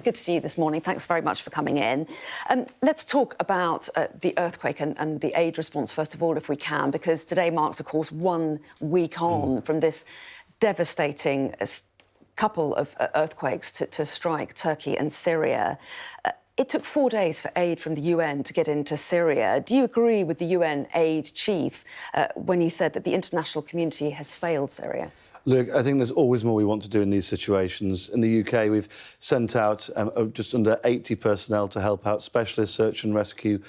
Good to see you this morning. Thanks very much for coming in. Let's talk about the earthquake and the aid response, first of all, if we can, because today marks, of course, 1 week on from this devastating couple of earthquakes to strike Turkey and Syria. It took 4 days for aid from the UN to get into Syria. Do you agree with the UN aid chief when he said that the international community has failed Syria? Look, I think there's always more we want to do in these situations. In the UK, we've sent out just under 80 personnel to help out specialist search and rescue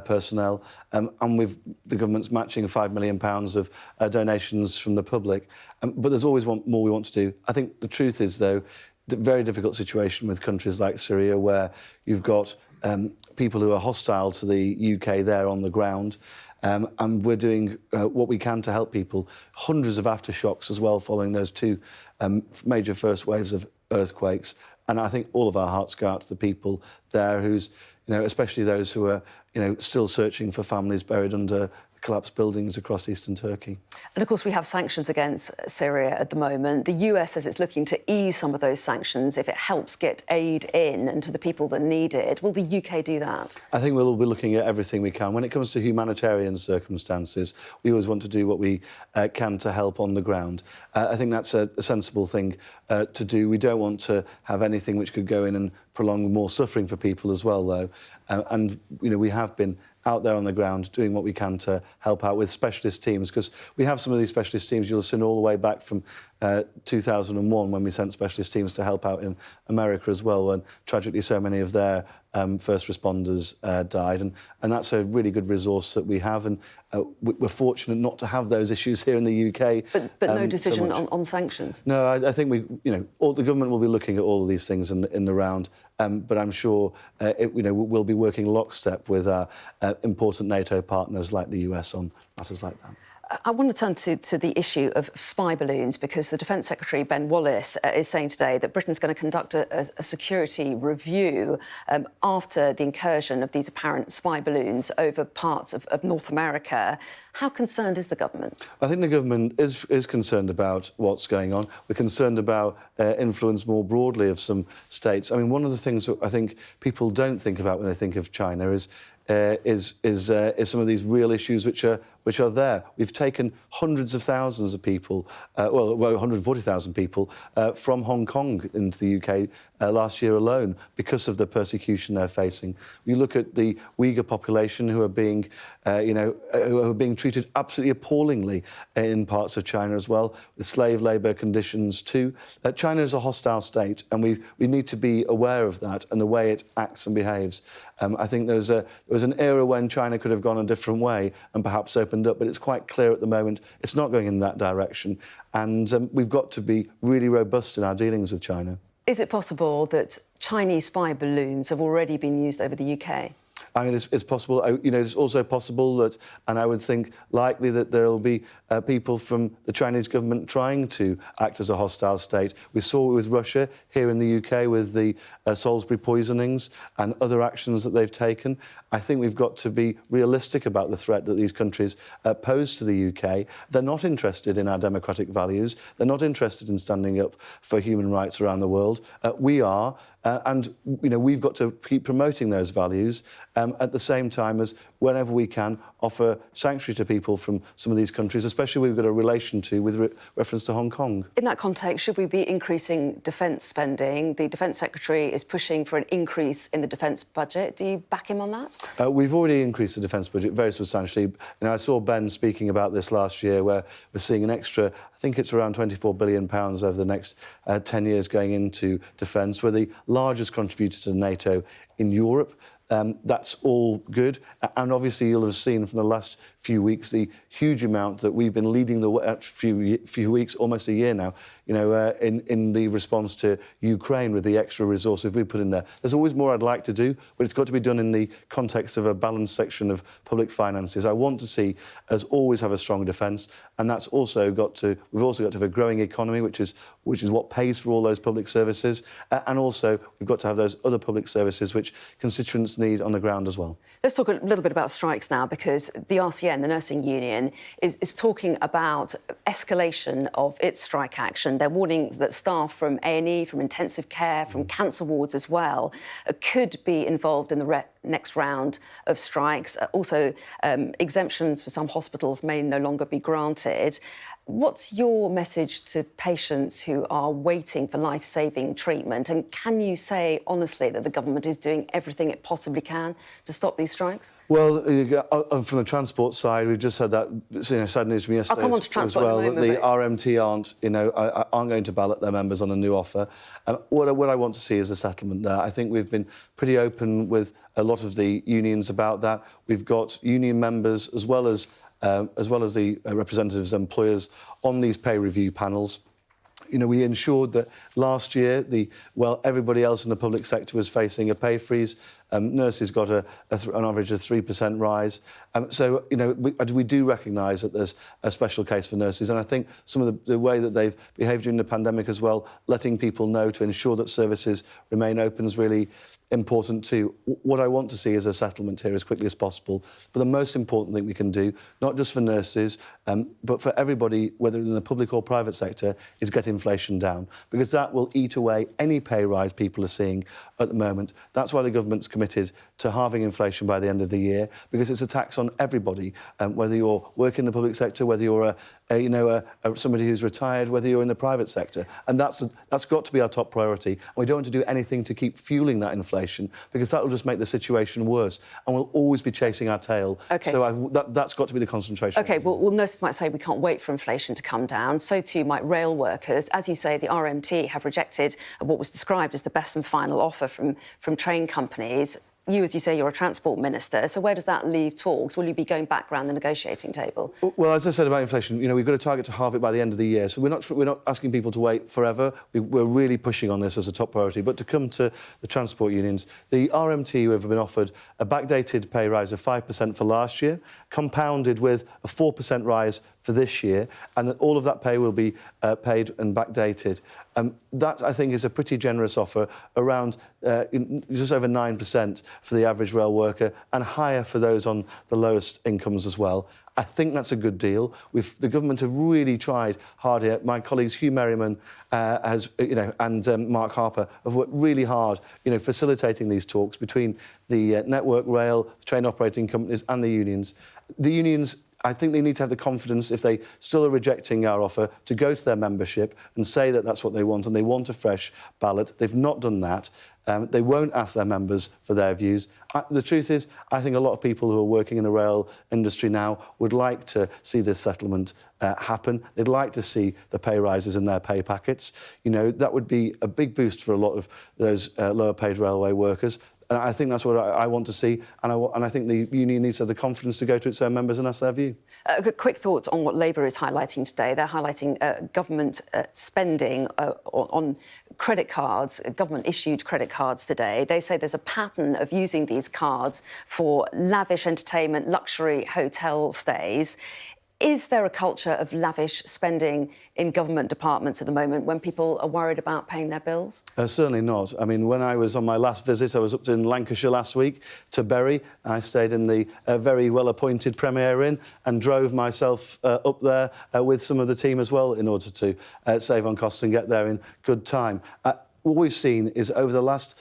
personnel, and the government's matching £5 million of donations from the public. But there's always more we want to do. I think the truth is, though, the very difficult situation with countries like Syria, where you've got people who are hostile to the UK there on the ground. And we're doing what we can to help people. Hundreds of aftershocks as well following those two major first waves of earthquakes. And I think all of our hearts go out to the people there who's, especially those who are, still searching for families buried under collapsed buildings across eastern Turkey. And of course we have sanctions against Syria at the moment. The US says it's looking to ease some of those sanctions if it helps get aid in and to the people that need it. Will the UK do that? I think we'll be looking at everything we can. When it comes to humanitarian circumstances, we always want to do what we can to help on the ground. I think that's a sensible thing to do. We don't want to have anything which could go in and prolong more suffering for people as well, though. We have been out there on the ground doing what we can to help out with specialist teams, because we have some of these specialist teams you'll have seen all the way back from 2001 when we sent specialist teams to help out in America as well, when tragically so many of their first responders died, and that's a really good resource that we have, and we're fortunate not to have those issues here in the UK. But no decision on sanctions? No, I think the government will be looking at all of these things in the round, but I'm sure we'll be working lockstep with our important NATO partners like the US on matters like that. I want to turn to the issue of spy balloons, because the Defence Secretary, Ben Wallace, is saying today that Britain's going to conduct a security review after the incursion of these apparent spy balloons over parts of North America. How concerned is the government? I think the government is concerned about what's going on. We're concerned about influence more broadly of some states. I mean, one of the things that I think people don't think about when they think of China is some of these real issues which are there. We've taken hundreds of thousands of people, 140,000 people from Hong Kong into the UK last year alone because of the persecution they're facing. You look at the Uyghur population who are being, treated absolutely appallingly in parts of China as well, with slave labour conditions too. China is a hostile state, and we need to be aware of that and the way it acts and behaves. I think there was an era when China could have gone a different way and perhaps opened up, but it's quite clear at the moment it's not going in that direction. And we've got to be really robust in our dealings with China. Is it possible that Chinese spy balloons have already been used over the UK? I mean, it's possible. It's also possible that, and I would think likely that there will be people from the Chinese government trying to act as a hostile state. We saw it with Russia here in the UK with the Salisbury poisonings and other actions that they've taken. I think we've got to be realistic about the threat that these countries pose to the UK. They're not interested in our democratic values. They're not interested in standing up for human rights around the world. We are. And we've got to keep promoting those values at the same time as, whenever we can, offer sanctuary to people from some of these countries, especially we've got a relation to with reference to Hong Kong. In that context, should we be increasing defence spending? The Defence Secretary is pushing for an increase in the defence budget. Do you back him on that? We've already increased the defence budget very substantially. I saw Ben speaking about this last year, where we're seeing an extra, I think it's around £24 billion over the next 10 years going into defence. We're the largest contributor to NATO in Europe. That's all good. And obviously you'll have seen from the last few weeks the huge amount that we've been leading the way, few weeks, almost a year now, in the response to Ukraine with the extra resources we put in there. There's always more I'd like to do, but it's got to be done in the context of a balanced section of public finances. I want to see us always have a strong defence, and that's also got to. We've also got to have a growing economy, which is what pays for all those public services, and also we've got to have those other public services which constituents need on the ground as well. Let's talk a little bit about strikes now, because the RCN, the nursing union, is talking about escalation of its strike action. They're warning that staff from A&E, from intensive care, from cancer wards as well, could be involved in the next round of strikes. Also, exemptions for some hospitals may no longer be granted. What's your message to patients who are waiting for life-saving treatment? And can you say honestly that the government is doing everything it possibly can to stop these strikes? Well, from the transport side, we've just had that sad news from yesterday. I'll come on to transport as well, in a moment, that the RMT aren't going to ballot their members on a new offer. What I want to see is a settlement there. I think we've been pretty open with a lot of the unions about that. We've got union members as well as the representatives of employers on these pay review panels. We ensured that last year, everybody else in the public sector was facing a pay freeze. Nurses got an average of 3% rise. We do recognise that there's a special case for nurses, and I think some of the way that they've behaved during the pandemic as well, letting people know to ensure that services remain open is really important too. What I want to see is a settlement here as quickly as possible. But the most important thing we can do, not just for nurses, but for everybody, whether in the public or private sector, is get inflation down, because that will eat away any pay rise people are seeing at the moment. That's why the government's committed to halving inflation by the end of the year, because it's a tax on everybody, whether you're working in the public sector, whether you're somebody who's retired, whether you're in the private sector. And that's got to be our top priority. And we don't want to do anything to keep fueling that inflation, because that will just make the situation worse, and we'll always be chasing our tail. Okay. So that's got to be the concentration. OK, well, nurses might say we can't wait for inflation to come down. So too might rail workers. As you say, the RMT have rejected what was described as the best and final offer from train companies. You, as you say, you're a transport minister, so where does that leave talks? Will you be going back round the negotiating table? Well, as I said about inflation, we've got a target to halve it by the end of the year, so we're not asking people to wait forever. We're really pushing on this as a top priority. But to come to the transport unions, the RMT have been offered a backdated pay rise of 5% for last year, compounded with a 4% rise for this year, and that all of that pay will be paid and backdated. That, I think, is a pretty generous offer, around just over 9% for the average rail worker, and higher for those on the lowest incomes as well. I think that's a good deal. The government have really tried hard here. My colleagues Hugh Merriman and Mark Harper have worked really hard, facilitating these talks between the Network Rail, train operating companies and the unions. The unions, I think they need to have the confidence, if they still are rejecting our offer, to go to their membership and say that that's what they want, and they want a fresh ballot. They've not done that. They won't ask their members for their views. The truth is, I think a lot of people who are working in the rail industry now would like to see this settlement happen. They'd like to see the pay rises in their pay packets. That would be a big boost for a lot of those lower-paid railway workers. And I think that's what I want to see, and I think the union needs to have the confidence to go to its own members and ask their view. Quick thoughts on what Labour is highlighting today. They're highlighting government spending on credit cards, government-issued credit cards today. They say there's a pattern of using these cards for lavish entertainment, luxury hotel stays. Is there a culture of lavish spending in government departments at the moment when people are worried about paying their bills? Certainly not. I mean, when I was on my last visit, I was up in Lancashire last week to Bury. I stayed in the very well-appointed Premier Inn and drove myself up there with some of the team as well in order to save on costs and get there in good time. What we've seen is over the last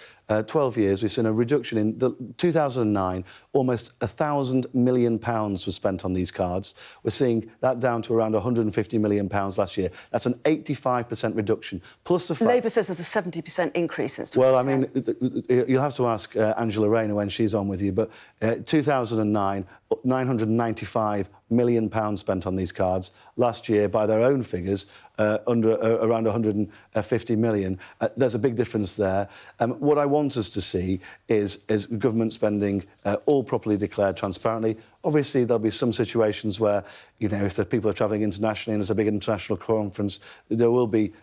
12 years, we've seen a reduction in 2009, almost £1,000 million was spent on these cards. We're seeing that down to around £150 million last year. That's an 85% reduction. Plus the fact... Labour says there's a 70% increase since 2010. Well, I mean, you'll have to ask Angela Rayner when she's on with you, but 2009, £995 million spent on these cards. Last year, by their own figures, around 150 million. There's a big difference there. What I want us to see is government spending all properly declared transparently. Obviously, there'll be some situations where, you know, if the people are travelling internationally and there's a big international conference, there will be,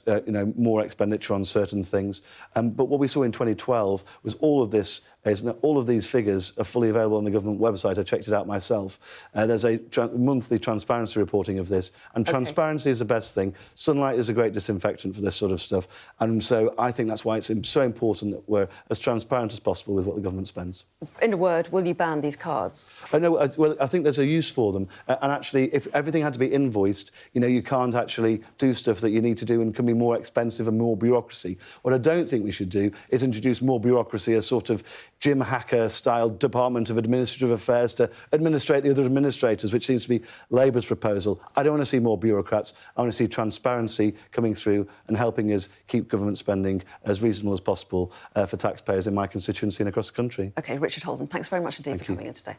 you know, more expenditure on certain things. But what we saw in 2012 was all of these figures are fully available on the government website. I checked it out myself. There's a monthly transparency reporting of this, and transparency is the best thing. Sunlight is a great disinfectant for this sort of stuff, and so I think that's why it's so important that we're as transparent as possible with what the government spends. In a word, will you ban these cards? Well, I think there's a use for them, and actually, if everything had to be invoiced, you know, you can't actually do stuff that you need to do and can be more expensive and more bureaucracy. What I don't think we should do is introduce more bureaucracy, a sort of Jim Hacker-style Department of Administrative Affairs to administrate the other administrators, which seems to be Labour's proposal. I don't want to see more bureaucrats. I want to see transparency coming through and helping us keep government spending as reasonable as possible for taxpayers in my constituency and across the country. OK, Richard Holden, thanks very much indeed for coming in today.